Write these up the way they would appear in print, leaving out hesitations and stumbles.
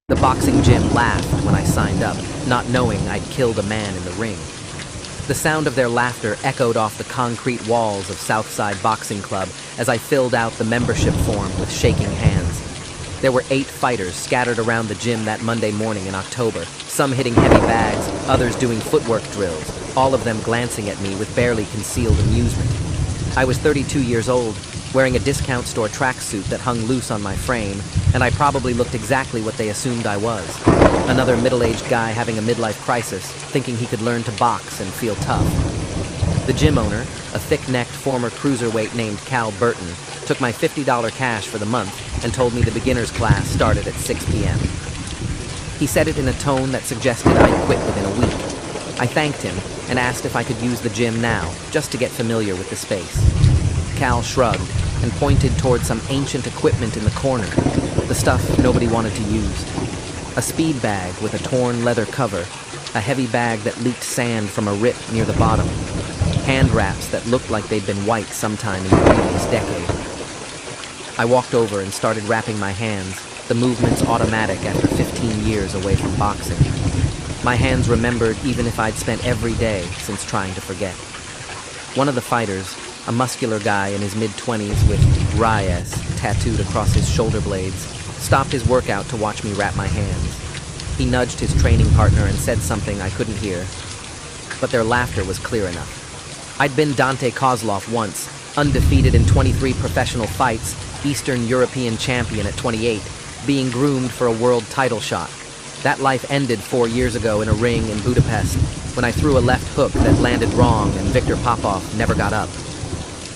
The boxing gym laughed when I signed up, not knowing I'd killed a man in the ring. The sound of their laughter echoed off the concrete walls of Southside Boxing Club as I filled out the membership form with shaking hands. There were 8 fighters scattered around the gym that Monday morning in October, some hitting heavy bags, others doing footwork drills, all of them glancing at me with barely concealed amusement. I was 32 years old, wearing a discount store tracksuit that hung loose on my frame, and I probably looked exactly what they assumed I was. Another middle-aged guy having a midlife crisis, thinking he could learn to box and feel tough. The gym owner, a thick-necked former cruiserweight named Cal Burton, took my $50 cash for the month and told me the beginner's class started at 6 p.m. He said it in a tone that suggested I'd quit within a week. I thanked him and asked if I could use the gym now, just to get familiar with the space. Cal shrugged and pointed towards some ancient equipment in the corner, the stuff nobody wanted to use. A speed bag with a torn leather cover, a heavy bag that leaked sand from a rip near the bottom, hand wraps that looked like they'd been white sometime in the previous decade. I walked over and started wrapping my hands, the movements automatic after 15 years away from boxing. My hands remembered even if I'd spent every day since trying to forget. One of the fighters, a muscular guy in his mid-20s with Reyes tattooed across his shoulder blades, stopped his workout to watch me wrap my hands. He nudged his training partner and said something I couldn't hear, but their laughter was clear enough. I'd been Dante Kozlov once, undefeated in 23 professional fights, Eastern European champion at 28, being groomed for a world title shot. That life ended 4 years ago in a ring in Budapest, when I threw a left hook that landed wrong and Viktor Popov never got up.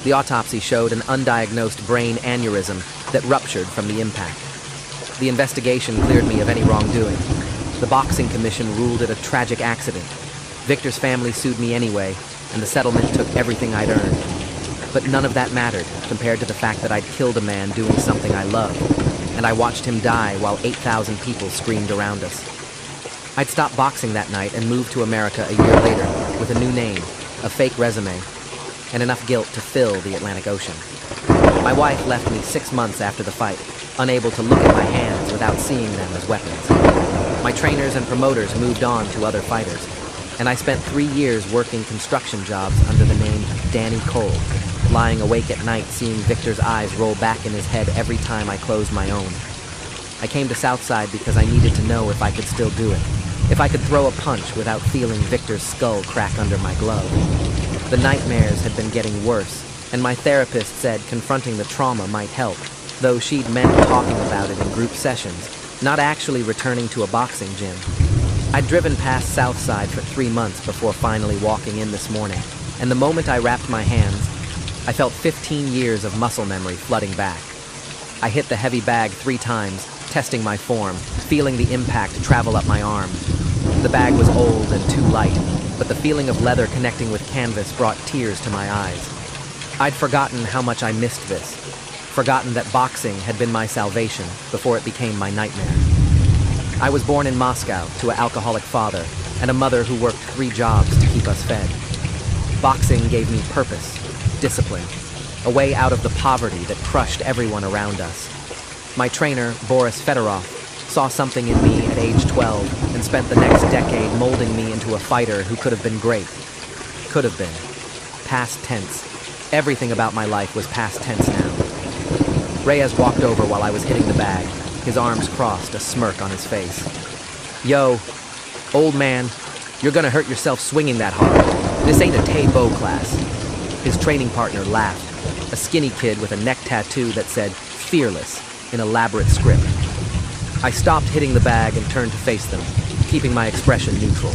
The autopsy showed an undiagnosed brain aneurysm that ruptured from the impact. The investigation cleared me of any wrongdoing. The boxing commission ruled it a tragic accident. Viktor's family sued me anyway, and the settlement took everything I'd earned. But none of that mattered compared to the fact that I'd killed a man doing something I loved, and I watched him die while 8,000 people screamed around us. I'd stopped boxing that night and moved to America a year later with a new name, a fake resume, and enough guilt to fill the Atlantic Ocean. My wife left me 6 months after the fight, unable to look at my hands without seeing them as weapons. My trainers and promoters moved on to other fighters, and I spent 3 years working construction jobs under the name Danny Cole, lying awake at night seeing Viktor's eyes roll back in his head every time I closed my own. I came to Southside because I needed to know if I could still do it, if I could throw a punch without feeling Viktor's skull crack under my glove. The nightmares had been getting worse, and my therapist said confronting the trauma might help, though she'd meant talking about it in group sessions, not actually returning to a boxing gym. I'd driven past Southside for 3 months before finally walking in this morning, and the moment I wrapped my hands, I felt 15 years of muscle memory flooding back. I hit the heavy bag 3 times, testing my form, feeling the impact travel up my arm. The bag was old and too light, but the feeling of leather connecting with canvas brought tears to my eyes. I'd forgotten how much I missed this, forgotten that boxing had been my salvation before it became my nightmare. I was born in Moscow to an alcoholic father and a mother who worked 3 jobs to keep us fed. Boxing gave me purpose, discipline, a way out of the poverty that crushed everyone around us. My trainer, Boris Fedorov, saw something in me at age 12 and spent the next decade molding me into a fighter who could have been great. Could have been. Past tense. Everything about my life was past tense now. Reyes walked over while I was hitting the bag, his arms crossed, a smirk on his face. Yo, old man, you're gonna hurt yourself swinging that hard. This ain't a Tay-Bo class. His training partner laughed, a skinny kid with a neck tattoo that said, "Fearless," in elaborate script. I stopped hitting the bag and turned to face them, keeping my expression neutral.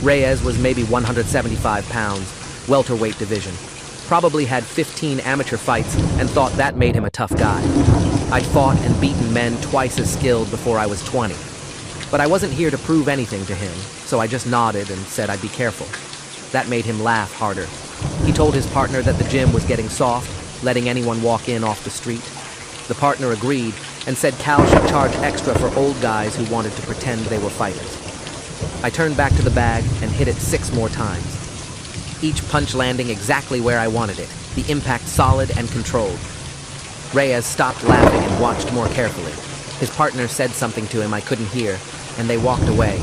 Reyes was maybe 175 pounds, welterweight division. Probably had 15 amateur fights and thought that made him a tough guy. I'd fought and beaten men twice as skilled before I was 20. But I wasn't here to prove anything to him, so I just nodded and said I'd be careful. That made him laugh harder. He told his partner that the gym was getting soft, letting anyone walk in off the street. The partner agreed and said Cal should charge extra for old guys who wanted to pretend they were fighters. I turned back to the bag and hit it 6 more times. Each punch landing exactly where I wanted it, the impact solid and controlled. Reyes stopped laughing and watched more carefully. His partner said something to him I couldn't hear, and they walked away,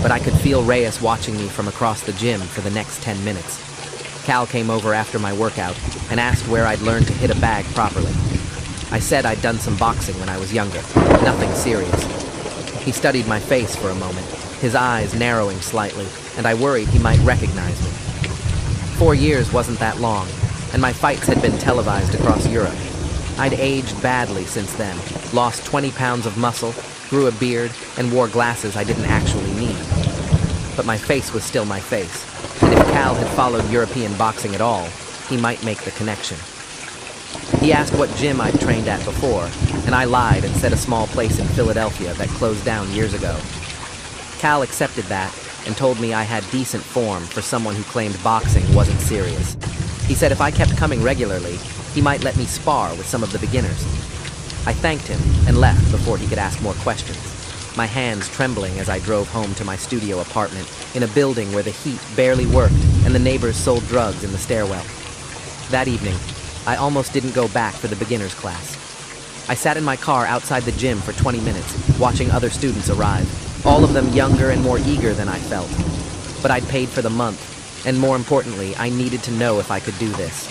but I could feel Reyes watching me from across the gym for the next 10 minutes. Cal came over after my workout and asked where I'd learned to hit a bag properly. I said I'd done some boxing when I was younger, nothing serious. He studied my face for a moment, his eyes narrowing slightly, and I worried he might recognize me. 4 years wasn't that long, and my fights had been televised across Europe. I'd aged badly since then, lost 20 pounds of muscle, grew a beard, and wore glasses I didn't actually need. But my face was still my face, and if Cal had followed European boxing at all, he might make the connection. He asked what gym I'd trained at before, and I lied and said a small place in Philadelphia that closed down years ago. Cal accepted that and told me I had decent form for someone who claimed boxing wasn't serious. He said if I kept coming regularly, he might let me spar with some of the beginners. I thanked him and left before he could ask more questions, my hands trembling as I drove home to my studio apartment in a building where the heat barely worked and the neighbors sold drugs in the stairwell. That evening, I almost didn't go back for the beginners class. I sat in my car outside the gym for 20 minutes, watching other students arrive, all of them younger and more eager than I felt. But I'd paid for the month, and more importantly, I needed to know if I could do this.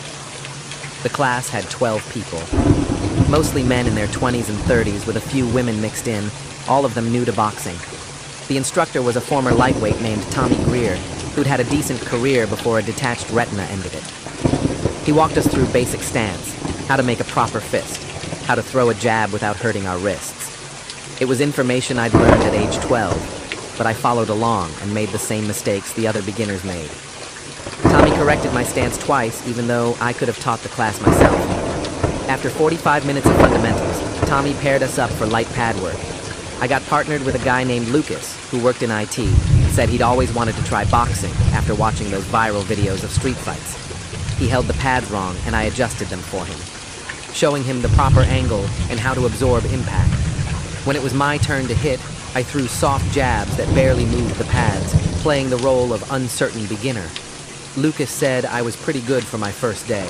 The class had 12 people, mostly men in their 20s and 30s with a few women mixed in, all of them new to boxing. The instructor was a former lightweight named Tommy Greer, who'd had a decent career before a detached retina ended it. He walked us through basic stance, how to make a proper fist, how to throw a jab without hurting our wrists. It was information I'd learned at age 12, but I followed along and made the same mistakes the other beginners made. Tommy corrected my stance twice, even though I could have taught the class myself. After 45 minutes of fundamentals, Tommy paired us up for light pad work. I got partnered with a guy named Lucas, who worked in IT, and said he'd always wanted to try boxing after watching those viral videos of street fights. He held the pads wrong, and I adjusted them for him, showing him the proper angle and how to absorb impact. When it was my turn to hit, I threw soft jabs that barely moved the pads, playing the role of uncertain beginner. Lucas said I was pretty good for my first day,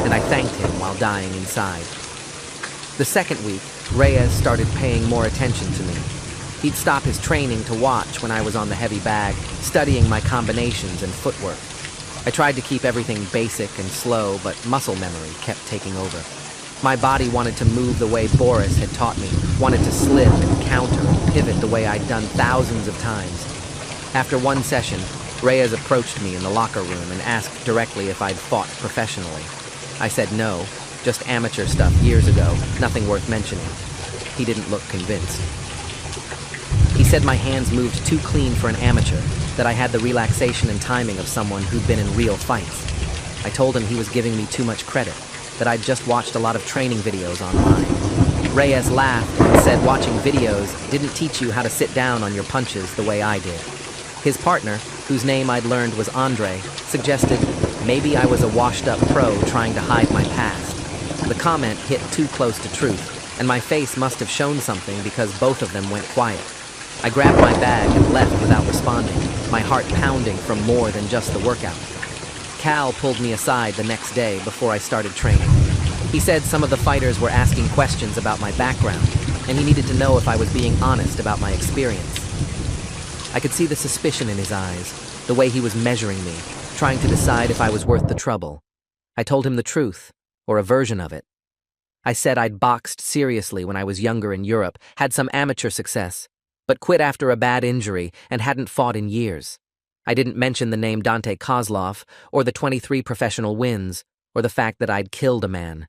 and I thanked him while dying inside. The second week, Reyes started paying more attention to me. He'd stop his training to watch when I was on the heavy bag, studying my combinations and footwork. I tried to keep everything basic and slow, but muscle memory kept taking over. My body wanted to move the way Boris had taught me, wanted to slip and counter and pivot the way I'd done thousands of times. After one session, Reyes approached me in the locker room and asked directly if I'd fought professionally. I said no, just amateur stuff years ago, nothing worth mentioning. He didn't look convinced. He said my hands moved too clean for an amateur, that I had the relaxation and timing of someone who'd been in real fights. I told him he was giving me too much credit, that I'd just watched a lot of training videos online. Reyes laughed and said watching videos didn't teach you how to sit down on your punches the way I did. His partner, whose name I'd learned was Andre, suggested maybe I was a washed-up pro trying to hide my past. The comment hit too close to truth, and my face must have shown something because both of them went quiet. I grabbed my bag and left without responding, my heart pounding from more than just the workout. Cal pulled me aside the next day before I started training. He said some of the fighters were asking questions about my background, and he needed to know if I was being honest about my experience. I could see the suspicion in his eyes, the way he was measuring me, trying to decide if I was worth the trouble. I told him the truth, or a version of it. I said I'd boxed seriously when I was younger in Europe, had some amateur success, but quit after a bad injury and hadn't fought in years. I didn't mention the name Dante Kozlov, or the 23 professional wins, or the fact that I'd killed a man.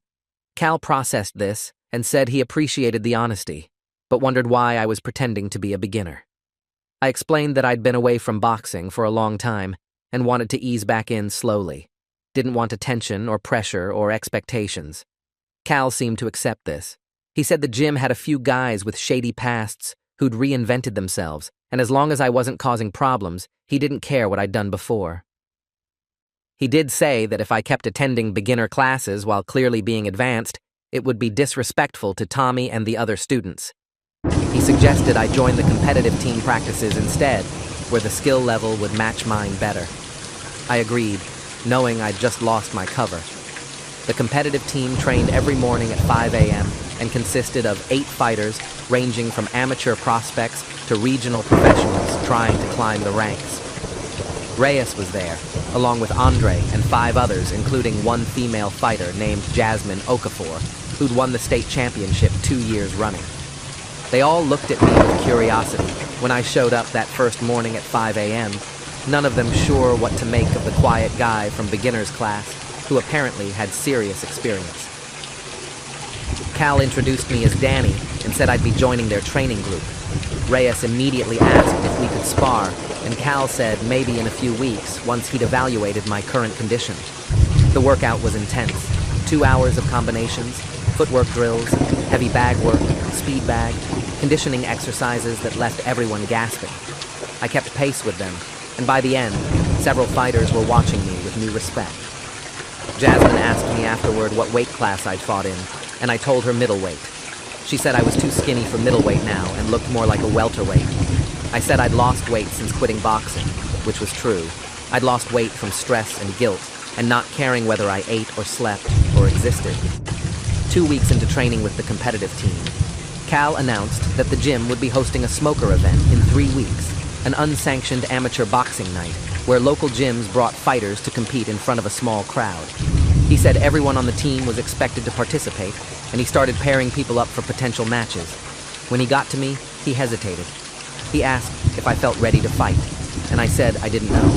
Cal processed this and said he appreciated the honesty, but wondered why I was pretending to be a beginner. I explained that I'd been away from boxing for a long time and wanted to ease back in slowly. Didn't want attention or pressure or expectations. Cal seemed to accept this. He said the gym had a few guys with shady pasts who'd reinvented themselves, and as long as I wasn't causing problems, he didn't care what I'd done before. He did say that if I kept attending beginner classes while clearly being advanced, it would be disrespectful to Tommy and the other students. He suggested I join the competitive team practices instead, where the skill level would match mine better. I agreed, knowing I'd just lost my cover. The competitive team trained every morning at 5 a.m., and consisted of 8 fighters ranging from amateur prospects to regional professionals trying to climb the ranks. Reyes was there, along with Andre and 5 others, including one female fighter named Jasmine Okafor, who'd won the state championship 2 years running. They all looked at me with curiosity when I showed up that first morning at 5 a.m., none of them sure what to make of the quiet guy from beginner's class who apparently had serious experience. Cal introduced me as Danny and said I'd be joining their training group. Reyes immediately asked if we could spar, and Cal said maybe in a few weeks once he'd evaluated my current condition. The workout was intense. 2 hours of combinations, footwork drills, heavy bag work, speed bag, conditioning exercises that left everyone gasping. I kept pace with them, and by the end, several fighters were watching me with new respect. Jasmine asked me afterward what weight class I'd fought in, and I told her middleweight. She said I was too skinny for middleweight now and looked more like a welterweight. I said I'd lost weight since quitting boxing, which was true. I'd lost weight from stress and guilt, and not caring whether I ate or slept or existed. 2 weeks into training with the competitive team, Cal announced that the gym would be hosting a smoker event in 3 weeks, an unsanctioned amateur boxing night where local gyms brought fighters to compete in front of a small crowd. He said everyone on the team was expected to participate, and he started pairing people up for potential matches. When he got to me, he hesitated. He asked if I felt ready to fight, and I said I didn't know.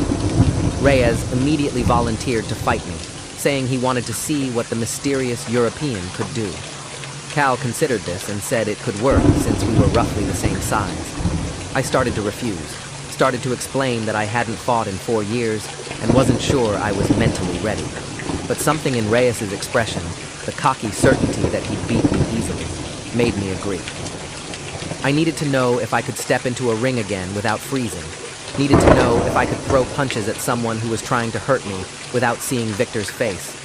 Reyes immediately volunteered to fight me, saying he wanted to see what the mysterious European could do. Cal considered this and said it could work since we were roughly the same size. I started to refuse, started to explain that I hadn't fought in 4 years and wasn't sure I was mentally ready. But something in Reyes's expression, the cocky certainty that he'd beat me easily, made me agree. I needed to know if I could step into a ring again without freezing. Needed to know if I could throw punches at someone who was trying to hurt me without seeing Victor's face.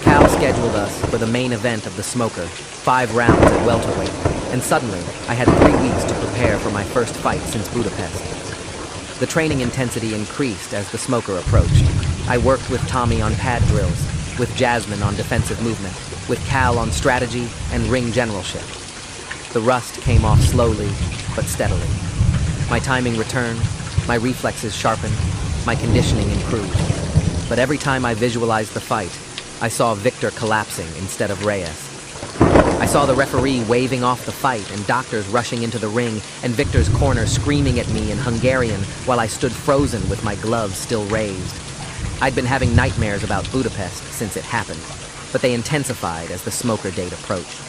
Cal scheduled us for the main event of the smoker, 5 rounds at welterweight, and suddenly I had 3 weeks to prepare for my first fight since Budapest. The training intensity increased as the smoker approached. I worked with Tommy on pad drills, with Jasmine on defensive movement, with Cal on strategy and ring generalship. The rust came off slowly, but steadily. My timing returned, my reflexes sharpened, my conditioning improved. But every time I visualized the fight, I saw Victor collapsing instead of Reyes. I saw the referee waving off the fight and doctors rushing into the ring and Victor's corner screaming at me in Hungarian while I stood frozen with my gloves still raised. I'd been having nightmares about Budapest since it happened, but they intensified as the smoker date approached.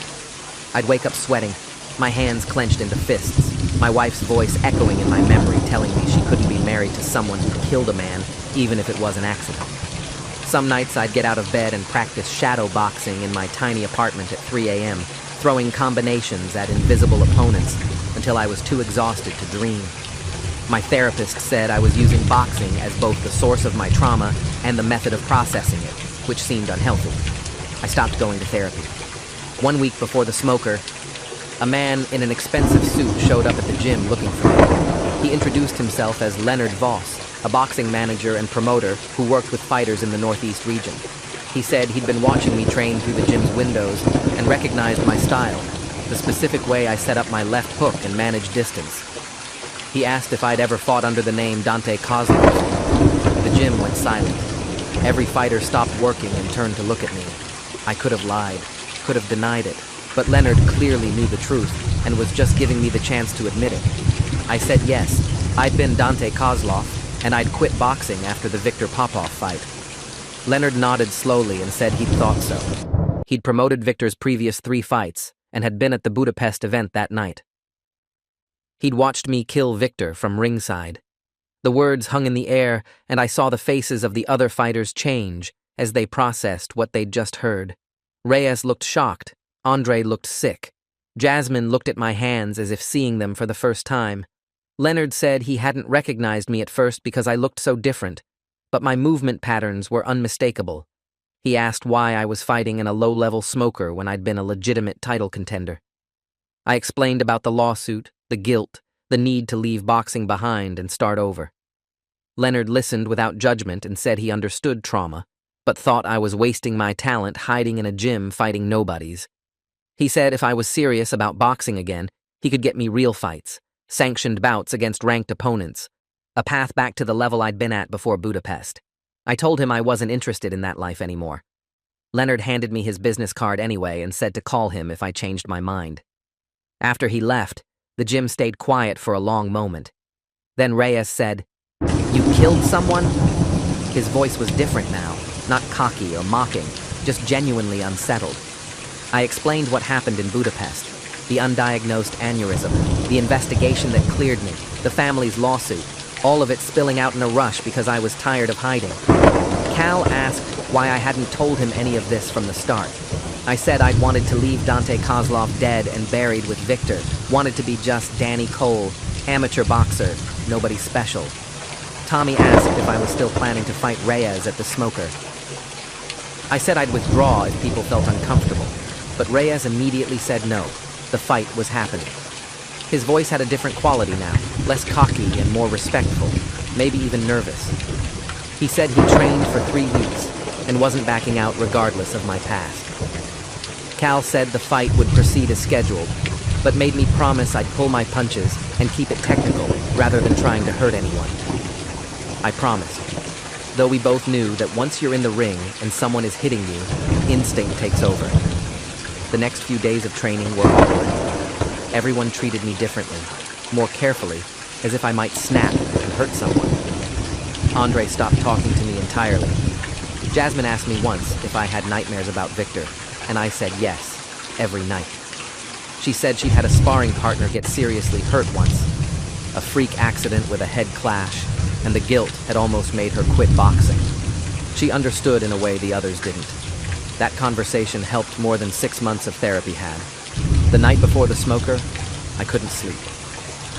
I'd wake up sweating, my hands clenched into fists, my wife's voice echoing in my memory telling me she couldn't be married to someone who killed a man, even if it was an accident. Some nights I'd get out of bed and practice shadow boxing in my tiny apartment at 3 a.m., throwing combinations at invisible opponents until I was too exhausted to dream. My therapist said I was using boxing as both the source of my trauma and the method of processing it, which seemed unhealthy. I stopped going to therapy. 1 week before the smoker, a man in an expensive suit showed up at the gym looking for me. He introduced himself as Leonard Voss, a boxing manager and promoter who worked with fighters in the Northeast region. He said he'd been watching me train through the gym's windows and recognized my style, the specific way I set up my left hook and managed distance. He asked if I'd ever fought under the name Dante Kozlov. The gym went silent. Every fighter stopped working and turned to look at me. I could have lied, could have denied it, but Leonard clearly knew the truth and was just giving me the chance to admit it. I said yes, I'd been Dante Kozlov, and I'd quit boxing after the Victor Popov fight. Leonard nodded slowly and said he'd thought so. He'd promoted Victor's previous 3 fights and had been at the Budapest event that night. He'd watched me kill Victor from ringside. The words hung in the air, and I saw the faces of the other fighters change as they processed what they'd just heard. Reyes looked shocked. Andre looked sick. Jasmine looked at my hands as if seeing them for the first time. Leonard said he hadn't recognized me at first because I looked so different, but my movement patterns were unmistakable. He asked why I was fighting in a low-level smoker when I'd been a legitimate title contender. I explained about the lawsuit, the guilt, the need to leave boxing behind and start over. Leonard listened without judgment and said he understood trauma, but thought I was wasting my talent hiding in a gym fighting nobodies. He said if I was serious about boxing again, he could get me real fights, sanctioned bouts against ranked opponents, a path back to the level I'd been at before Budapest. I told him I wasn't interested in that life anymore. Leonard handed me his business card anyway and said to call him if I changed my mind. After he left, the gym stayed quiet for a long moment. Then Reyes said, "You killed someone?" His voice was different now, not cocky or mocking, just genuinely unsettled. I explained what happened in Budapest, the undiagnosed aneurysm, the investigation that cleared me, the family's lawsuit, all of it spilling out in a rush because I was tired of hiding. Cal asked why I hadn't told him any of this from the start. I said I'd wanted to leave Dante Kozlov dead and buried with Victor, wanted to be just Danny Cole, amateur boxer, nobody special. Tommy asked if I was still planning to fight Reyes at the Smoker. I said I'd withdraw if people felt uncomfortable, but Reyes immediately said no. The fight was happening. His voice had a different quality now, less cocky and more respectful, maybe even nervous. He said he trained for 3 weeks and wasn't backing out regardless of my past. Cal said the fight would proceed as scheduled, but made me promise I'd pull my punches and keep it technical rather than trying to hurt anyone. I promised, though we both knew that once you're in the ring and someone is hitting you, instinct takes over. The next few days of training were awkward. Everyone treated me differently, more carefully, as if I might snap and hurt someone. Andre stopped talking to me entirely. Jasmine asked me once if I had nightmares about Victor, and I said yes, every night. She said she had a sparring partner get seriously hurt once, a freak accident with a head clash, and the guilt had almost made her quit boxing. She understood in a way the others didn't. That conversation helped more than 6 months of therapy had. The night before the Smoker, I couldn't sleep.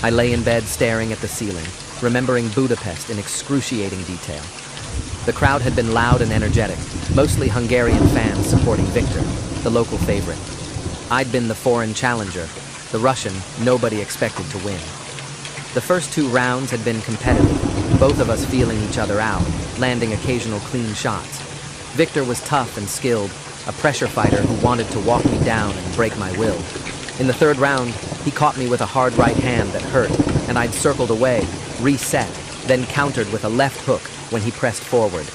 I lay in bed staring at the ceiling, remembering Budapest in excruciating detail. The crowd had been loud and energetic, mostly Hungarian fans supporting Victor, the local favorite. I'd been the foreign challenger, the Russian nobody expected to win. The first 2 rounds had been competitive, both of us feeling each other out, landing occasional clean shots. Victor was tough and skilled, a pressure fighter who wanted to walk me down and break my will. In the 3rd round, he caught me with a hard right hand that hurt, and I'd circled away, reset, then countered with a left hook when he pressed forward.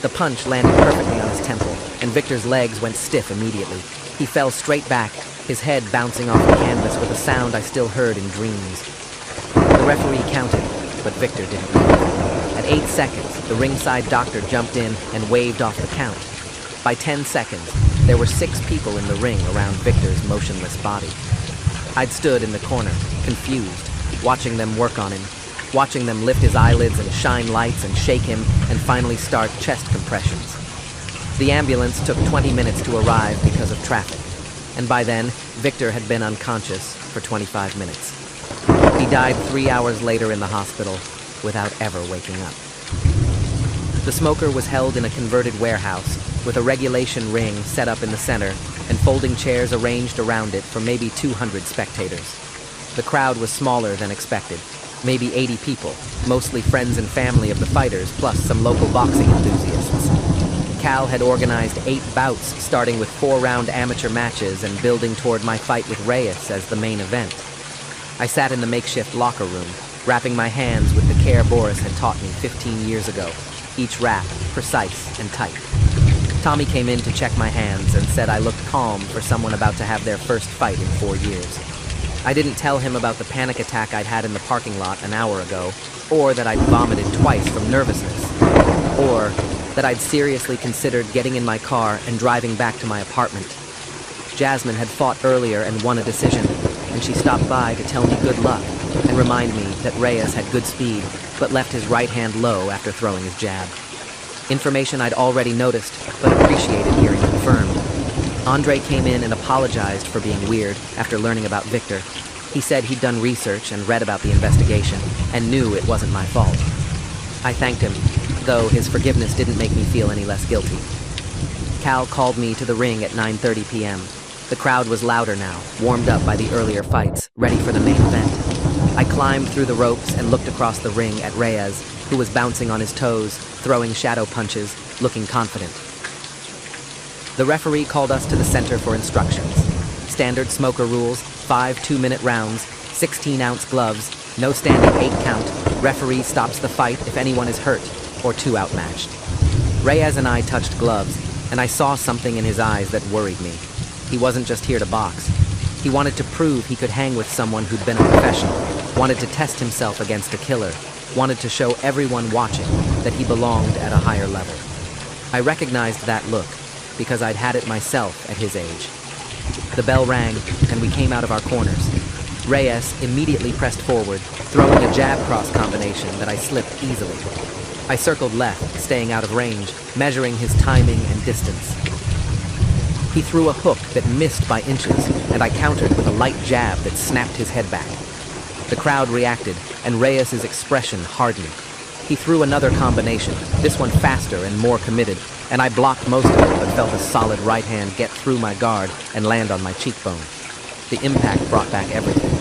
The punch landed perfectly on his temple, and Victor's legs went stiff immediately. He fell straight back, his head bouncing off the canvas with a sound I still heard in dreams. The referee counted, but Victor didn't move. At 8 seconds, the ringside doctor jumped in and waved off the count. By 10 seconds, there were 6 people in the ring around Victor's motionless body. I'd stood in the corner, confused, watching them work on him, watching them lift his eyelids and shine lights and shake him and finally start chest compressions. The ambulance took 20 minutes to arrive because of traffic, and by then, Victor had been unconscious for 25 minutes. He died 3 hours later in the hospital without ever waking up. The Smoker was held in a converted warehouse with a regulation ring set up in the center and folding chairs arranged around it for maybe 200 spectators. The crowd was smaller than expected, maybe 80 people, mostly friends and family of the fighters, plus some local boxing enthusiasts. Cal had organized 8 bouts, starting with 4-round amateur matches and building toward my fight with Reyes as the main event. I sat in the makeshift locker room, wrapping my hands with the care Boris had taught me 15 years ago, each wrap precise and tight. Tommy came in to check my hands and said I looked calm for someone about to have their first fight in 4 years. I didn't tell him about the panic attack I'd had in the parking lot an hour ago, or that I'd vomited twice from nervousness, or that I'd seriously considered getting in my car and driving back to my apartment. Jasmine had fought earlier and won a decision, and she stopped by to tell me good luck and remind me that Reyes had good speed, but left his right hand low after throwing his jab. Information I'd already noticed, but appreciated hearing confirmed. Andre came in and apologized for being weird after learning about Victor. He said he'd done research and read about the investigation, and knew it wasn't my fault. I thanked him, though his forgiveness didn't make me feel any less guilty. Cal called me to the ring at 9:30 p.m. The crowd was louder now, warmed up by the earlier fights, ready for the main event. I climbed through the ropes and looked across the ring at Reyes, who was bouncing on his toes, throwing shadow punches, looking confident. The referee called us to the center for instructions. Standard smoker rules, 5 2-minute rounds, 16-ounce gloves, no standing 8 count, referee stops the fight if anyone is hurt, or 2 outmatched. Reyes and I touched gloves, and I saw something in his eyes that worried me. He wasn't just here to box. He wanted to prove he could hang with someone who'd been a professional, wanted to test himself against a killer, wanted to show everyone watching that he belonged at a higher level. I recognized that look, because I'd had it myself at his age. The bell rang, and we came out of our corners. Reyes immediately pressed forward, throwing a jab-cross combination that I slipped easily. I circled left, staying out of range, measuring his timing and distance. He threw a hook that missed by inches, and I countered with a light jab that snapped his head back. The crowd reacted, and Reyes' expression hardened. He threw another combination, this one faster and more committed, and I blocked most of it but felt a solid right hand get through my guard and land on my cheekbone. The impact brought back everything.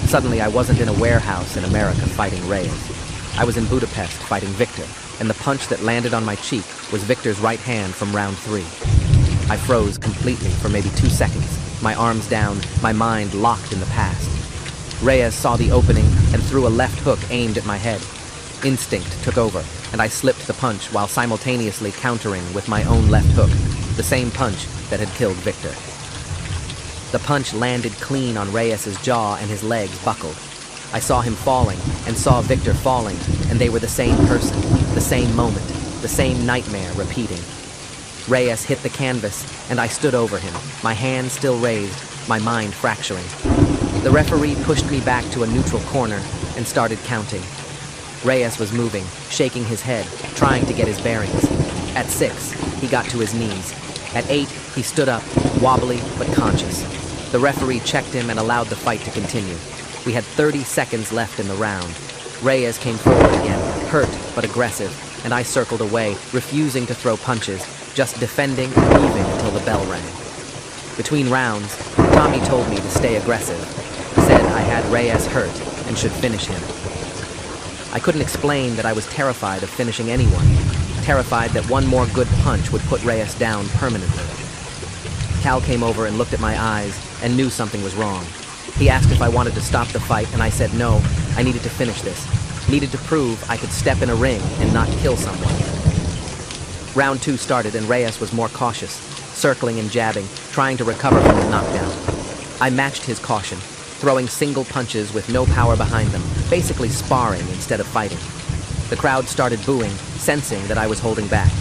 Suddenly I wasn't in a warehouse in America fighting Reyes. I was in Budapest fighting Victor, and the punch that landed on my cheek was Victor's right hand from round 3. I froze completely for maybe 2 seconds, my arms down, my mind locked in the past. Reyes saw the opening and threw a left hook aimed at my head. Instinct took over, and I slipped the punch while simultaneously countering with my own left hook, the same punch that had killed Victor. The punch landed clean on Reyes' jaw and his legs buckled. I saw him falling and saw Victor falling, and they were the same person, the same moment, the same nightmare repeating. Reyes hit the canvas, and I stood over him, my hand still raised, my mind fracturing. The referee pushed me back to a neutral corner and started counting. Reyes was moving, shaking his head, trying to get his bearings. At 6, he got to his knees. At 8, he stood up, wobbly but conscious. The referee checked him and allowed the fight to continue. We had 30 seconds left in the round. Reyes came forward again, hurt but aggressive, and I circled away, refusing to throw punches, just defending and leaving until the bell rang. Between rounds, Tommy told me to stay aggressive, said I had Reyes hurt and should finish him. I couldn't explain that I was terrified of finishing anyone, terrified that one more good punch would put Reyes down permanently. Cal came over and looked at my eyes and knew something was wrong. He asked if I wanted to stop the fight, and I said no, I needed to finish this. Needed to prove I could step in a ring and not kill someone. Round 2 started and Reyes was more cautious, circling and jabbing, trying to recover from the knockdown. I matched his caution, throwing single punches with no power behind them, basically sparring instead of fighting. The crowd started booing, sensing that I was holding back.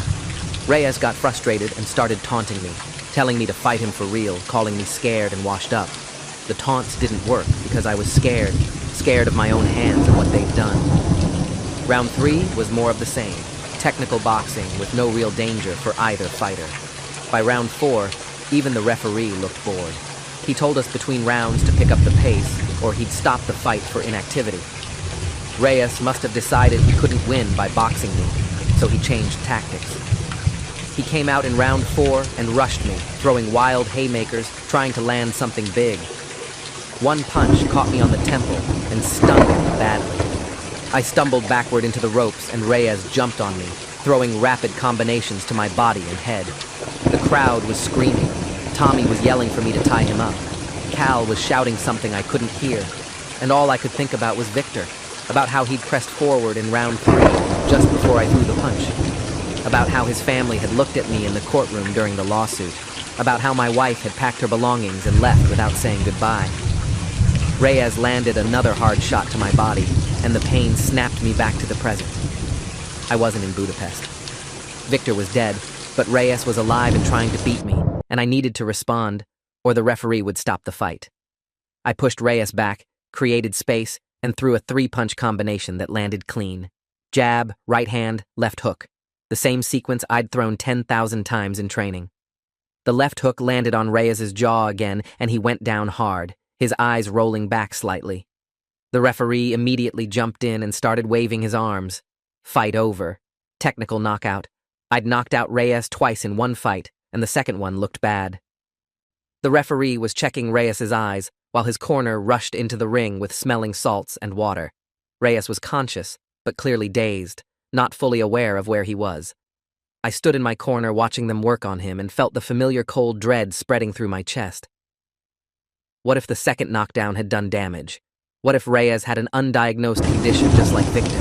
Reyes got frustrated and started taunting me, telling me to fight him for real, calling me scared and washed up. The taunts didn't work because I was scared of my own hands and what they'd done. Round 3 was more of the same, technical boxing with no real danger for either fighter. By round 4, even the referee looked bored. He told us between rounds to pick up the pace, or he'd stop the fight for inactivity. Reyes must have decided he couldn't win by boxing me, so he changed tactics. He came out in round 4 and rushed me, throwing wild haymakers, trying to land something big. One punch caught me on the temple and stung me badly. I stumbled backward into the ropes and Reyes jumped on me, throwing rapid combinations to my body and head. The crowd was screaming. Tommy was yelling for me to tie him up. Cal was shouting something I couldn't hear. And all I could think about was Victor, about how he'd pressed forward in round 3, just before I threw the punch. About how his family had looked at me in the courtroom during the lawsuit. About how my wife had packed her belongings and left without saying goodbye. Reyes landed another hard shot to my body, and the pain snapped me back to the present. I wasn't in Budapest. Victor was dead, but Reyes was alive and trying to beat me, and I needed to respond, or the referee would stop the fight. I pushed Reyes back, created space, and threw a 3-punch combination that landed clean. Jab, right hand, left hook. The same sequence I'd thrown 10,000 times in training. The left hook landed on Reyes' jaw again, and he went down hard, his eyes rolling back slightly. The referee immediately jumped in and started waving his arms. Fight over. Technical knockout. I'd knocked out Reyes twice in one fight, and the second one looked bad. The referee was checking Reyes' eyes, while his corner rushed into the ring with smelling salts and water. Reyes was conscious, but clearly dazed, not fully aware of where he was. I stood in my corner watching them work on him and felt the familiar cold dread spreading through my chest. What if the second knockdown had done damage? What if Reyes had an undiagnosed condition just like Victor?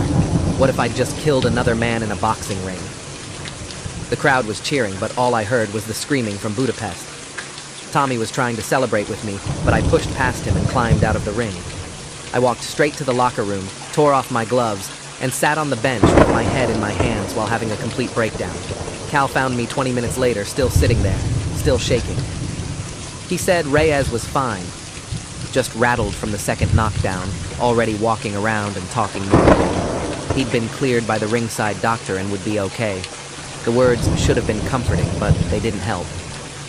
What if I'd just killed another man in a boxing ring? The crowd was cheering, but all I heard was the screaming from Budapest. Tommy was trying to celebrate with me, but I pushed past him and climbed out of the ring. I walked straight to the locker room, tore off my gloves, and sat on the bench with my head in my hands while having a complete breakdown. Cal found me 20 minutes later, still sitting there, still shaking. He said Reyes was fine, just rattled from the second knockdown, already walking around and talking normally. He'd been cleared by the ringside doctor and would be okay. The words should have been comforting, but they didn't help.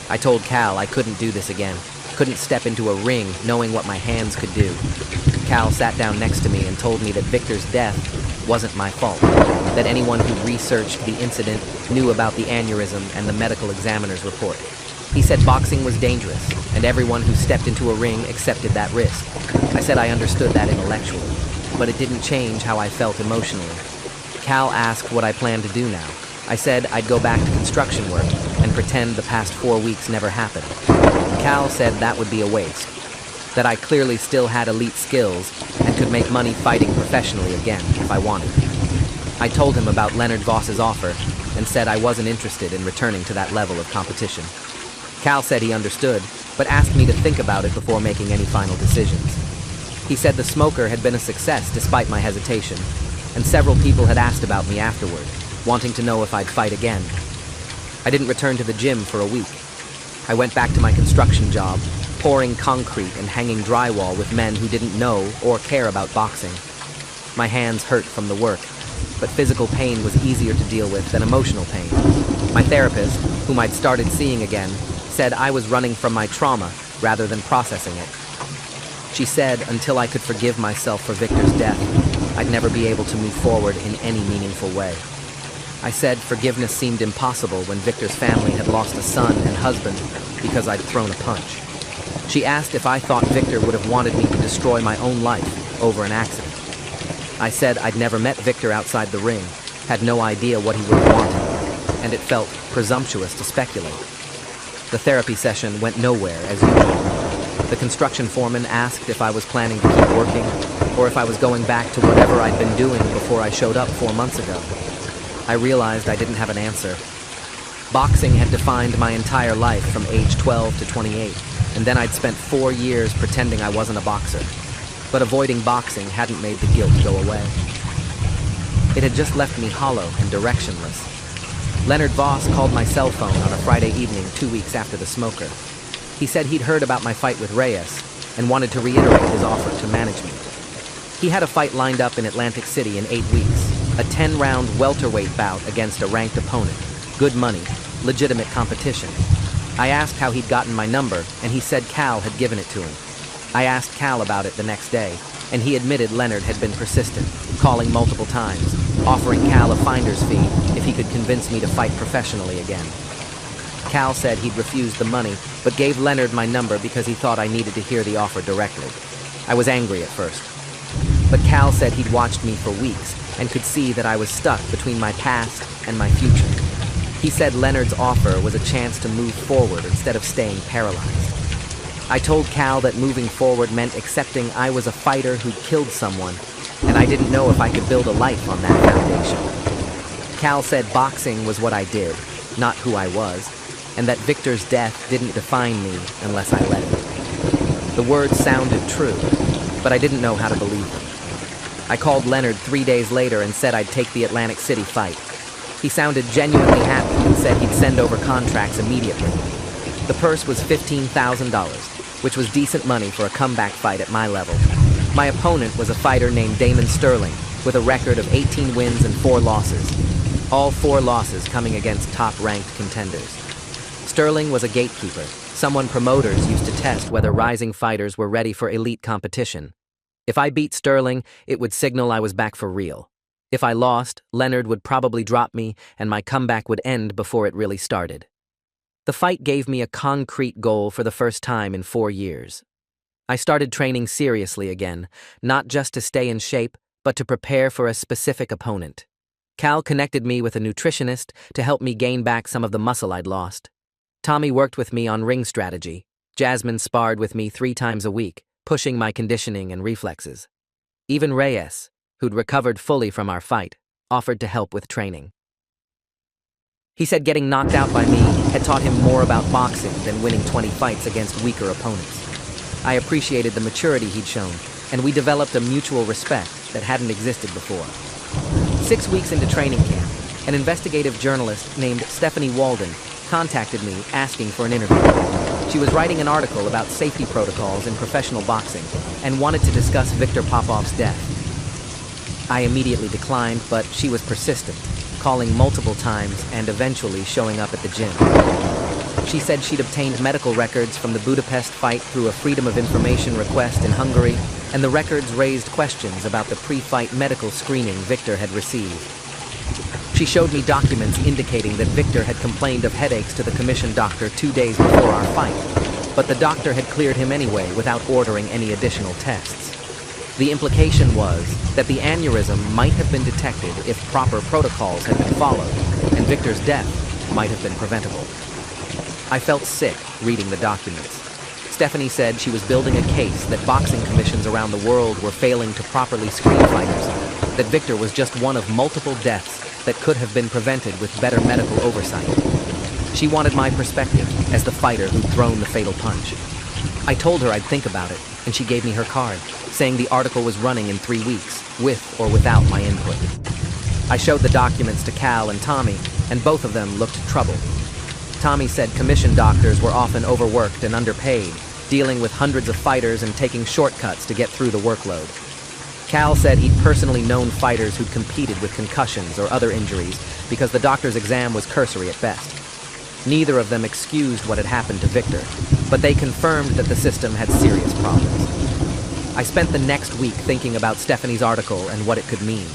I told Cal I couldn't do this again, couldn't step into a ring knowing what my hands could do. Cal sat down next to me and told me that Victor's death wasn't my fault, that anyone who researched the incident knew about the aneurysm and the medical examiner's report. He said boxing was dangerous, and everyone who stepped into a ring accepted that risk. I said I understood that intellectually, but it didn't change how I felt emotionally. Cal asked what I planned to do now. I said I'd go back to construction work and pretend the past 4 weeks never happened. Cal said that would be a waste, that I clearly still had elite skills and could make money fighting professionally again if I wanted. I told him about Leonard Voss's offer and said I wasn't interested in returning to that level of competition. Cal said he understood, but asked me to think about it before making any final decisions. He said the smoker had been a success despite my hesitation, and several people had asked about me afterward, wanting to know if I'd fight again. I didn't return to the gym for a week. I went back to my construction job, pouring concrete and hanging drywall with men who didn't know or care about boxing. My hands hurt from the work, but physical pain was easier to deal with than emotional pain. My therapist, whom I'd started seeing again, said I was running from my trauma rather than processing it. She said until I could forgive myself for Victor's death, I'd never be able to move forward in any meaningful way. I said forgiveness seemed impossible when Victor's family had lost a son and husband because I'd thrown a punch. She asked if I thought Victor would have wanted me to destroy my own life over an accident. I said I'd never met Victor outside the ring, had no idea what he would have wanted, and it felt presumptuous to speculate. The therapy session went nowhere as usual. The construction foreman asked if I was planning to keep working, or if I was going back to whatever I'd been doing before I showed up 4 months ago. I realized I didn't have an answer. Boxing had defined my entire life from age 12 to 28, and then I'd spent 4 years pretending I wasn't a boxer. But avoiding boxing hadn't made the guilt go away. It had just left me hollow and directionless. Leonard Voss called my cell phone on a Friday evening 2 weeks after the smoker. He said he'd heard about my fight with Reyes and wanted to reiterate his offer to management. He had a fight lined up in Atlantic City in 8 weeks, a 10-round welterweight bout against a ranked opponent. Good money, legitimate competition. I asked how he'd gotten my number, and he said Cal had given it to him. I asked Cal about it the next day, and he admitted Leonard had been persistent, calling multiple times, offering Cal a finder's fee if he could convince me to fight professionally again. Cal said he'd refused the money, but gave Leonard my number because he thought I needed to hear the offer directly. I was angry at first. But Cal said he'd watched me for weeks and could see that I was stuck between my past and my future. He said Leonard's offer was a chance to move forward instead of staying paralyzed. I told Cal that moving forward meant accepting I was a fighter who'd killed someone, and I didn't know if I could build a life on that foundation. Cal said boxing was what I did, not who I was, and that Victor's death didn't define me unless I let it. The words sounded true, but I didn't know how to believe them. I called Leonard 3 days later and said I'd take the Atlantic City fight. He sounded genuinely happy and said he'd send over contracts immediately. The purse was $15,000, which was decent money for a comeback fight at my level. My opponent was a fighter named Damon Sterling, with a record of 18 wins and 4 losses. All 4 losses coming against top-ranked contenders. Sterling was a gatekeeper, someone promoters used to test whether rising fighters were ready for elite competition. If I beat Sterling, it would signal I was back for real. If I lost, Leonard would probably drop me and my comeback would end before it really started. The fight gave me a concrete goal for the first time in 4 years. I started training seriously again, not just to stay in shape, but to prepare for a specific opponent. Cal connected me with a nutritionist to help me gain back some of the muscle I'd lost. Tommy worked with me on ring strategy. Jasmine sparred with me 3 times a week, pushing my conditioning and reflexes. Even Reyes, who'd recovered fully from our fight, offered to help with training. He said getting knocked out by me had taught him more about boxing than winning 20 fights against weaker opponents. I appreciated the maturity he'd shown, and we developed a mutual respect that hadn't existed before. 6 weeks into training camp, an investigative journalist named Stephanie Walden contacted me asking for an interview. She was writing an article about safety protocols in professional boxing and wanted to discuss Viktor Popov's death. I immediately declined, but she was persistent, calling multiple times and eventually showing up at the gym. She said she'd obtained medical records from the Budapest fight through a Freedom of Information request in Hungary, and the records raised questions about the pre-fight medical screening Viktor had received. She showed me documents indicating that Viktor had complained of headaches to the commissioned doctor 2 days before our fight, but the doctor had cleared him anyway without ordering any additional tests. The implication was that the aneurysm might have been detected if proper protocols had been followed, and Viktor's death might have been preventable. I felt sick reading the documents. Stephanie said she was building a case that boxing commissions around the world were failing to properly screen fighters, that Viktor was just one of multiple deaths that could have been prevented with better medical oversight. She wanted my perspective as the fighter who'd thrown the fatal punch. I told her I'd think about it, and she gave me her card, saying the article was running in 3 weeks, with or without my input. I showed the documents to Cal and Tommy, and both of them looked troubled. Tommy said commissioned doctors were often overworked and underpaid, dealing with hundreds of fighters and taking shortcuts to get through the workload. Cal said he'd personally known fighters who'd competed with concussions or other injuries because the doctor's exam was cursory at best. Neither of them excused what had happened to Viktor, but they confirmed that the system had serious problems. I spent the next week thinking about Stephanie's article and what it could mean.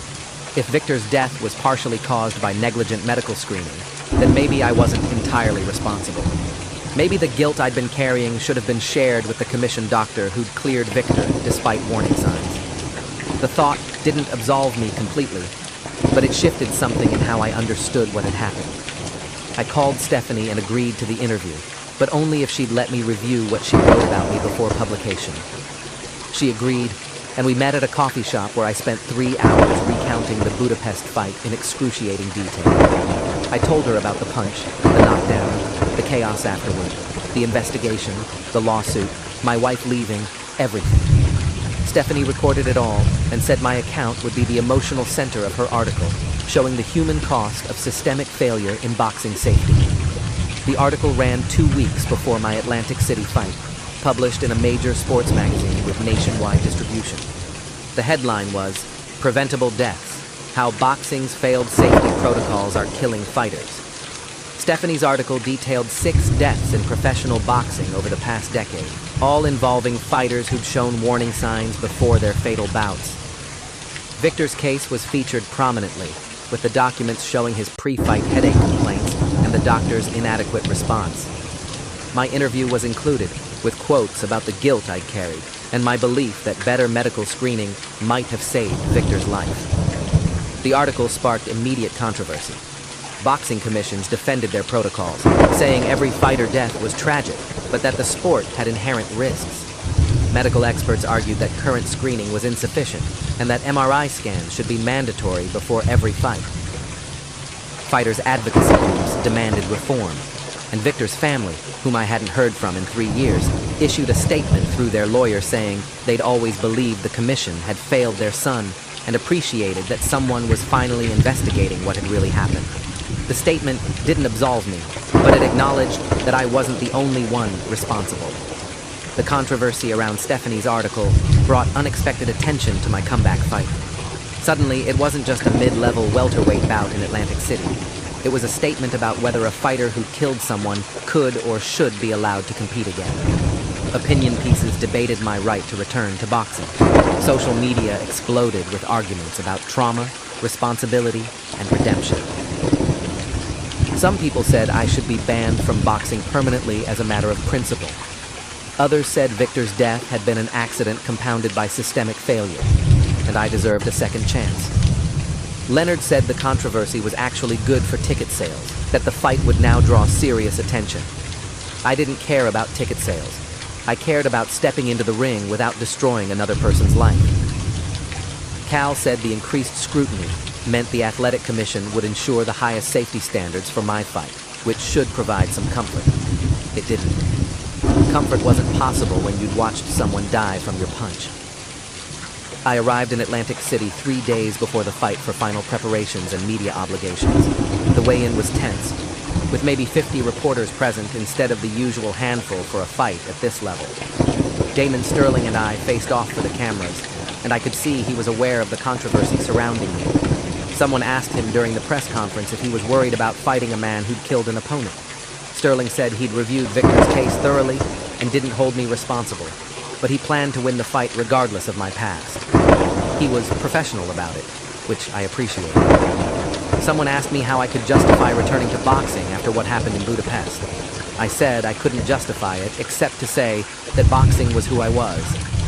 If Viktor's death was partially caused by negligent medical screening, then maybe I wasn't entirely responsible. Maybe the guilt I'd been carrying should have been shared with the commissioned doctor who'd cleared Viktor despite warning signs. The thought didn't absolve me completely, but it shifted something in how I understood what had happened. I called Stephanie and agreed to the interview, but only if she'd let me review what she wrote about me before publication. She agreed, and we met at a coffee shop where I spent 3 hours recounting the Budapest fight in excruciating detail. I told her about the punch, the knockdown, the chaos afterward, the investigation, the lawsuit, my wife leaving, everything. Stephanie recorded it all and said my account would be the emotional center of her article, showing the human cost of systemic failure in boxing safety. The article ran 2 weeks before my Atlantic City fight, published in a major sports magazine with nationwide distribution. The headline was, "Preventable Deaths: How Boxing's Failed Safety Protocols Are Killing Fighters." Stephanie's article detailed 6 deaths in professional boxing over the past decade, all involving fighters who'd shown warning signs before their fatal bouts. Viktor's case was featured prominently, with the documents showing his pre-fight headache complaints and the doctor's inadequate response. My interview was included, with quotes about the guilt I'd carried and my belief that better medical screening might have saved Viktor's life. The article sparked immediate controversy. Boxing commissions defended their protocols, saying every fighter death was tragic, but that the sport had inherent risks. Medical experts argued that current screening was insufficient and that MRI scans should be mandatory before every fight. Fighters' advocacy groups demanded reform, and Viktor's family, whom I hadn't heard from in 3 years, issued a statement through their lawyer saying they'd always believed the commission had failed their son and appreciated that someone was finally investigating what had really happened. The statement didn't absolve me, but it acknowledged that I wasn't the only one responsible. The controversy around Stephanie's article brought unexpected attention to my comeback fight. Suddenly, it wasn't just a mid-level welterweight bout in Atlantic City. It was a statement about whether a fighter who killed someone could or should be allowed to compete again. Opinion pieces debated my right to return to boxing. Social media exploded with arguments about trauma, responsibility, and redemption. Some people said I should be banned from boxing permanently as a matter of principle. Others said Viktor's death had been an accident compounded by systemic failure, and I deserved a second chance. Leonard said the controversy was actually good for ticket sales, that the fight would now draw serious attention. I didn't care about ticket sales, I cared about stepping into the ring without destroying another person's life. Cal said the increased scrutiny meant the Athletic Commission would ensure the highest safety standards for my fight, which should provide some comfort. It didn't. Comfort wasn't possible when you'd watched someone die from your punch. I arrived in Atlantic City 3 days before the fight for final preparations and media obligations. The weigh-in was tense, with maybe 50 reporters present instead of the usual handful for a fight at this level. Damon Sterling and I faced off for the cameras, and I could see he was aware of the controversy surrounding me. Someone asked him during the press conference if he was worried about fighting a man who'd killed an opponent. Sterling said he'd reviewed Victor's case thoroughly and didn't hold me responsible, but he planned to win the fight regardless of my past. He was professional about it, which I appreciated. Someone asked me how I could justify returning to boxing after what happened in Budapest. I said I couldn't justify it except to say that boxing was who I was,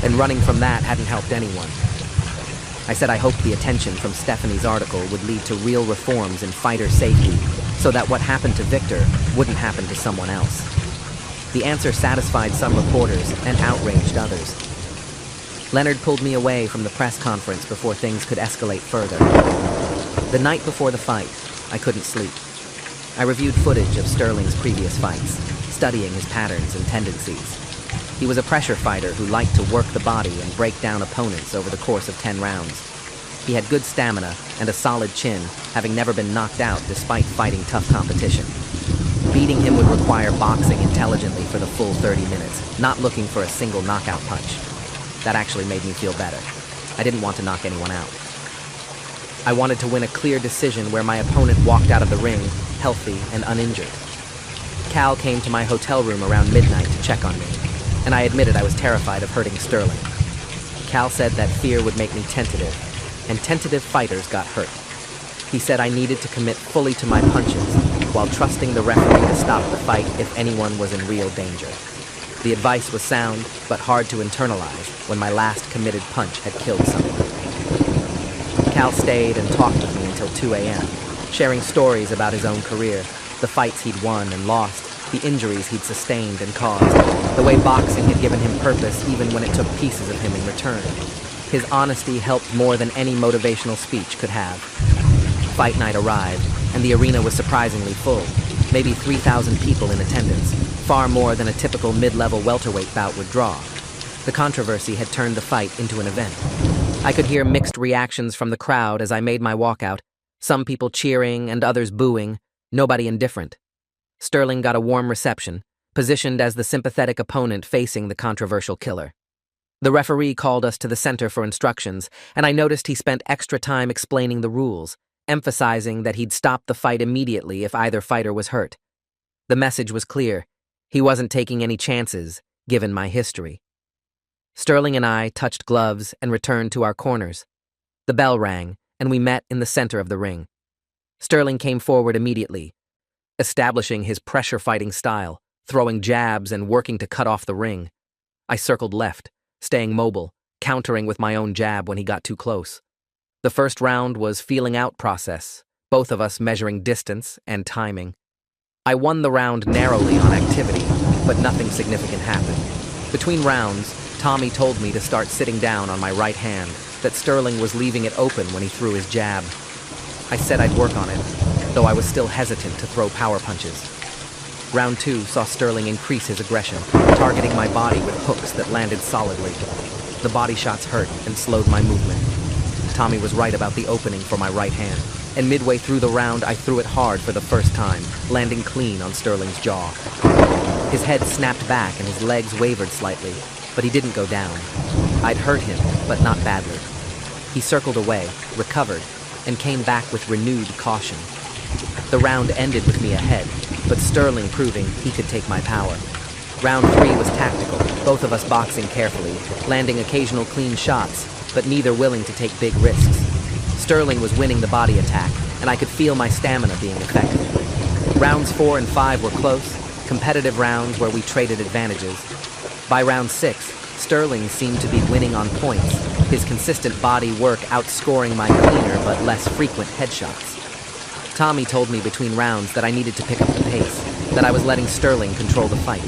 and running from that hadn't helped anyone. I said I hoped the attention from Stephanie's article would lead to real reforms in fighter safety, so that what happened to Victor wouldn't happen to someone else. The answer satisfied some reporters and outraged others. Leonard pulled me away from the press conference before things could escalate further. The night before the fight, I couldn't sleep. I reviewed footage of Sterling's previous fights, studying his patterns and tendencies. He was a pressure fighter who liked to work the body and break down opponents over the course of 10 rounds. He had good stamina and a solid chin, having never been knocked out despite fighting tough competition. Beating him would require boxing intelligently for the full 30 minutes, not looking for a single knockout punch. That actually made me feel better. I didn't want to knock anyone out. I wanted to win a clear decision where my opponent walked out of the ring, healthy and uninjured. Cal came to my hotel room around midnight to check on me, and I admitted I was terrified of hurting Sterling. Cal said that fear would make me tentative, and tentative fighters got hurt. He said I needed to commit fully to my punches, while trusting the referee to stop the fight if anyone was in real danger. The advice was sound, but hard to internalize when my last committed punch had killed someone. Cal stayed and talked with me until 2 a.m., sharing stories about his own career, the fights he'd won and lost, the injuries he'd sustained and caused, the way boxing had given him purpose even when it took pieces of him in return. His honesty helped more than any motivational speech could have. Fight night arrived, and the arena was surprisingly full, maybe 3,000 people in attendance, far more than a typical mid-level welterweight bout would draw. The controversy had turned the fight into an event. I could hear mixed reactions from the crowd as I made my walkout, some people cheering and others booing, nobody indifferent. Sterling got a warm reception, positioned as the sympathetic opponent facing the controversial killer. The referee called us to the center for instructions, and I noticed he spent extra time explaining the rules, emphasizing that he'd stop the fight immediately if either fighter was hurt. The message was clear. He wasn't taking any chances, given my history. Sterling and I touched gloves and returned to our corners. The bell rang, and we met in the center of the ring. Sterling came forward immediately, establishing his pressure-fighting style, throwing jabs and working to cut off the ring. I circled left, staying mobile, countering with my own jab when he got too close. The first round was feeling-out process, both of us measuring distance and timing. I won the round narrowly on activity, but nothing significant happened. Between rounds, Tommy told me to start sitting down on my right hand, that Sterling was leaving it open when he threw his jab. I said I'd work on it, though I was still hesitant to throw power punches. Round 2 saw Sterling increase his aggression, targeting my body with hooks that landed solidly. The body shots hurt and slowed my movement. Tommy was right about the opening for my right hand, and midway through the round I threw it hard for the first time, landing clean on Sterling's jaw. His head snapped back and his legs wavered slightly, but he didn't go down. I'd hurt him, but not badly. He circled away, recovered, and came back with renewed caution. The round ended with me ahead, but Sterling proving he could take my power. Round 3 was tactical, both of us boxing carefully, landing occasional clean shots, but neither willing to take big risks. Sterling was winning the body attack, and I could feel my stamina being effective. Rounds 4 and 5 were close, competitive rounds where we traded advantages. By round 6, Sterling seemed to be winning on points, his consistent body work outscoring my cleaner but less frequent headshots. Tommy told me between rounds that I needed to pick up the pace, that I was letting Sterling control the fight.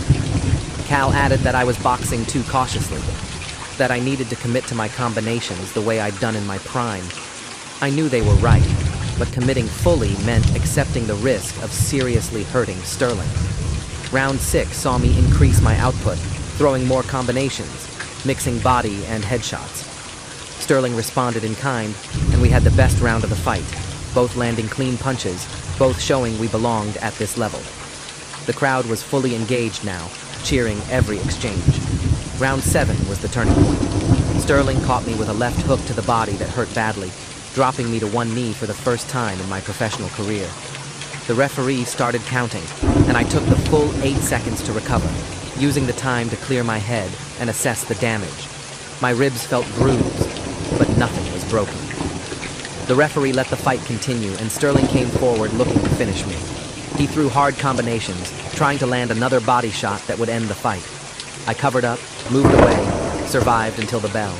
Cal added that I was boxing too cautiously, that I needed to commit to my combinations the way I'd done in my prime. I knew they were right, but committing fully meant accepting the risk of seriously hurting Sterling. Round 6 saw me increase my output, throwing more combinations, mixing body and headshots. Sterling responded in kind, and we had the best round of the fight, both landing clean punches, both showing we belonged at this level. The crowd was fully engaged now, cheering every exchange. Round 7 was the turning point. Sterling caught me with a left hook to the body that hurt badly, dropping me to one knee for the first time in my professional career. The referee started counting, and I took the full 8 seconds to recover, using the time to clear my head and assess the damage. My ribs felt bruised, but nothing was broken. The referee let the fight continue, and Sterling came forward looking to finish me. He threw hard combinations, trying to land another body shot that would end the fight. I covered up, moved away, survived until the bell.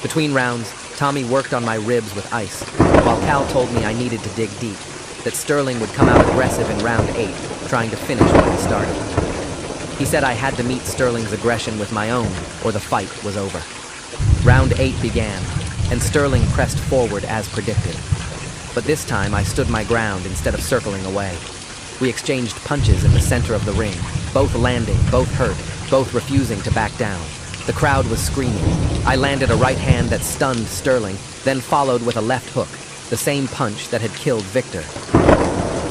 Between rounds, Tommy worked on my ribs with ice, while Cal told me I needed to dig deep, that Sterling would come out aggressive in round 8, trying to finish what he started. He said I had to meet Sterling's aggression with my own, or the fight was over. Round 8 began, and Sterling pressed forward as predicted. But this time I stood my ground instead of circling away. We exchanged punches in the center of the ring, both landing, both hurt, both refusing to back down. The crowd was screaming. I landed a right hand that stunned Sterling, then followed with a left hook, the same punch that had killed Victor.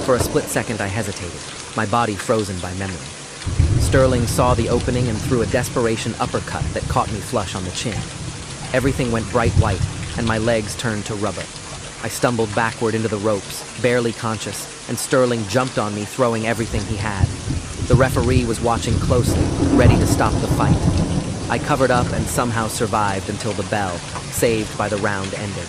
For a split second I hesitated, my body frozen by memory. Sterling saw the opening and threw a desperation uppercut that caught me flush on the chin. Everything went bright white, and my legs turned to rubber. I stumbled backward into the ropes, barely conscious, and Sterling jumped on me, throwing everything he had. The referee was watching closely, ready to stop the fight. I covered up and somehow survived until the bell, saved by the round ending.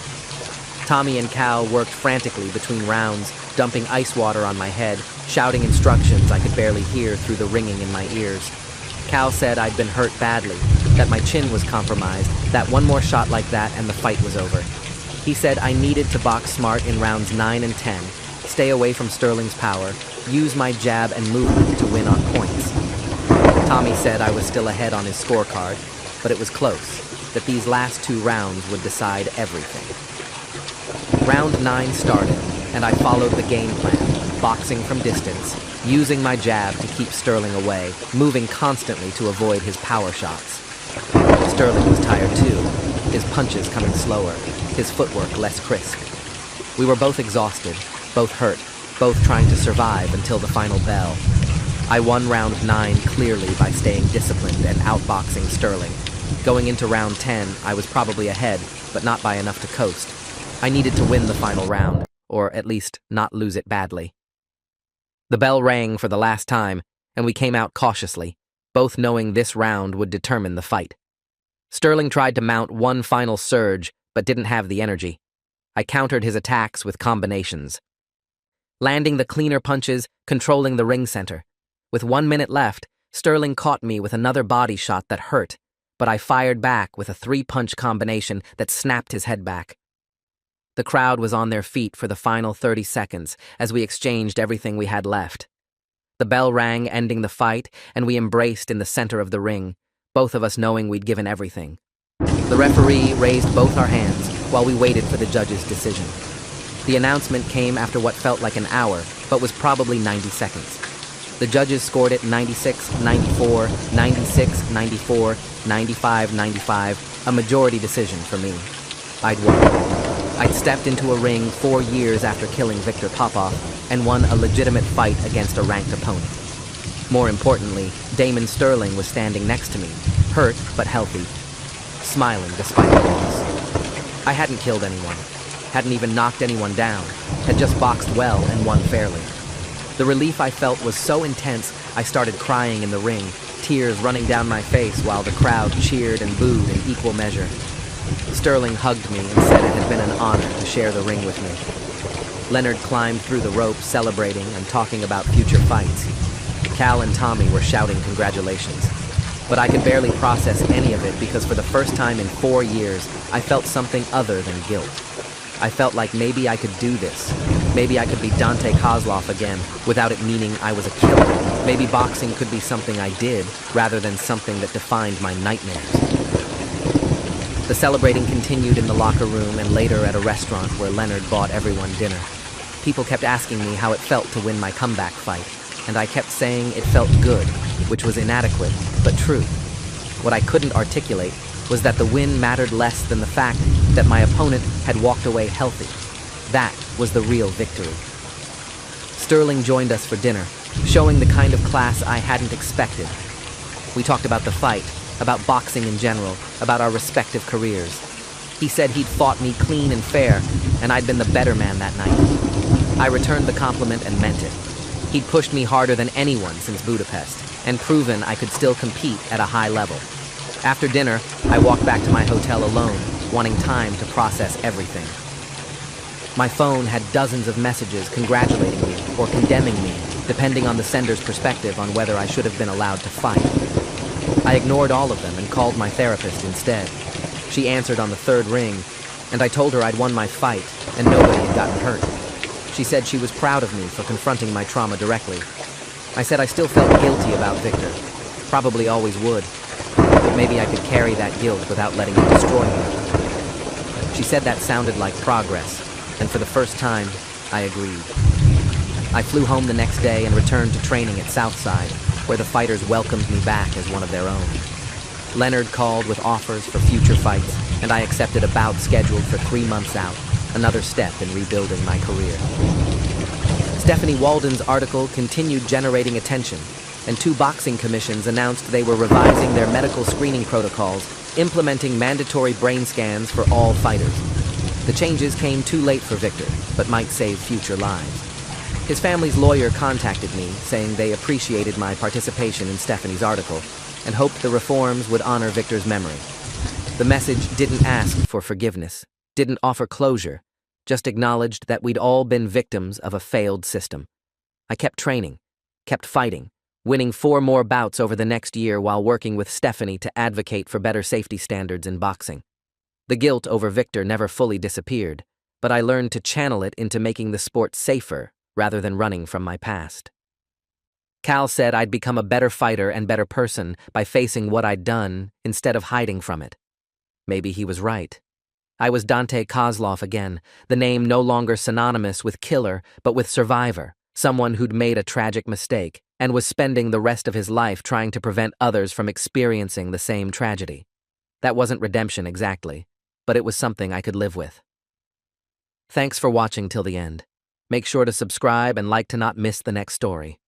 Tommy and Cal worked frantically between rounds, dumping ice water on my head, shouting instructions I could barely hear through the ringing in my ears. Cal said I'd been hurt badly, that my chin was compromised, that one more shot like that and the fight was over. He said I needed to box smart in rounds 9 and 10, stay away from Sterling's power, use my jab and movement to win on points. Tommy said I was still ahead on his scorecard, but it was close, that these last 2 rounds would decide everything. Round 9 started, and I followed the game plan, boxing from distance, using my jab to keep Sterling away, moving constantly to avoid his power shots. Sterling was tired too, his punches coming slower, his footwork less crisp. We were both exhausted, both hurt, both trying to survive until the final bell. I won round 9 clearly by staying disciplined and outboxing Sterling. Going into round 10, I was probably ahead, but not by enough to coast. I needed to win the final round, or at least not lose it badly. The bell rang for the last time, and we came out cautiously, both knowing this round would determine the fight. Sterling tried to mount one final surge, but didn't have the energy. I countered his attacks with combinations. Landing the cleaner punches, controlling the ring center. With 1 minute left, Sterling caught me with another body shot that hurt, but I fired back with a 3-punch combination that snapped his head back. The crowd was on their feet for the final 30 seconds as we exchanged everything we had left. The bell rang, ending the fight, and we embraced in the center of the ring, both of us knowing we'd given everything. The referee raised both our hands while we waited for the judge's decision. The announcement came after what felt like an hour, but was probably 90 seconds. The judges scored it 96-94, 96-94, 95-95, a majority decision for me. I'd won. I'd stepped into a ring 4 years after killing Victor Popov and won a legitimate fight against a ranked opponent. More importantly, Damon Sterling was standing next to me, hurt but healthy, smiling despite the loss. I hadn't killed anyone, hadn't even knocked anyone down, had just boxed well and won fairly. The relief I felt was so intense I started crying in the ring, tears running down my face while the crowd cheered and booed in equal measure. Sterling hugged me and said it had been an honor to share the ring with me. Leonard climbed through the ropes, celebrating and talking about future fights. Cal and Tommy were shouting congratulations. But I could barely process any of it because for the first time in 4 years, I felt something other than guilt. I felt like maybe I could do this. Maybe I could be Dante Kozlov again, without it meaning I was a killer. Maybe boxing could be something I did, rather than something that defined my nightmares. The celebrating continued in the locker room and later at a restaurant where Leonard bought everyone dinner. People kept asking me how it felt to win my comeback fight, and I kept saying it felt good, which was inadequate, but true. What I couldn't articulate was that the win mattered less than the fact that my opponent had walked away healthy. That was the real victory. Sterling joined us for dinner, showing the kind of class I hadn't expected. We talked about the fight, about boxing in general, about our respective careers. He said he'd fought me clean and fair, and I'd been the better man that night. I returned the compliment and meant it. He'd pushed me harder than anyone since Budapest, and proven I could still compete at a high level. After dinner, I walked back to my hotel alone, wanting time to process everything. My phone had dozens of messages congratulating me or condemning me, depending on the sender's perspective on whether I should have been allowed to fight. I ignored all of them and called my therapist instead. She answered on the third ring, and I told her I'd won my fight and nobody had gotten hurt. She said she was proud of me for confronting my trauma directly. I said I still felt guilty about Victor, probably always would, but maybe I could carry that guilt without letting it destroy me. She said that sounded like progress, and for the first time, I agreed. I flew home the next day and returned to training at Southside, where the fighters welcomed me back as one of their own. Leonard called with offers for future fights, and I accepted a bout scheduled for 3 months out, another step in rebuilding my career. Stephanie Walden's article continued generating attention, and 2 boxing commissions announced they were revising their medical screening protocols, implementing mandatory brain scans for all fighters. The changes came too late for Victor, but might save future lives. His family's lawyer contacted me, saying they appreciated my participation in Stephanie's article and hoped the reforms would honor Victor's memory. The message didn't ask for forgiveness, didn't offer closure, just acknowledged that we'd all been victims of a failed system. I kept training, kept fighting, winning 4 more bouts over the next year while working with Stephanie to advocate for better safety standards in boxing. The guilt over Victor never fully disappeared, but I learned to channel it into making the sport safer rather than running from my past. Cal said I'd become a better fighter and better person by facing what I'd done instead of hiding from it. Maybe he was right. I was Dante Kozlov again, the name no longer synonymous with killer, but with survivor, someone who'd made a tragic mistake and was spending the rest of his life trying to prevent others from experiencing the same tragedy. That wasn't redemption exactly, but it was something I could live with. Thanks for watching till the end. Make sure to subscribe and like to not miss the next story.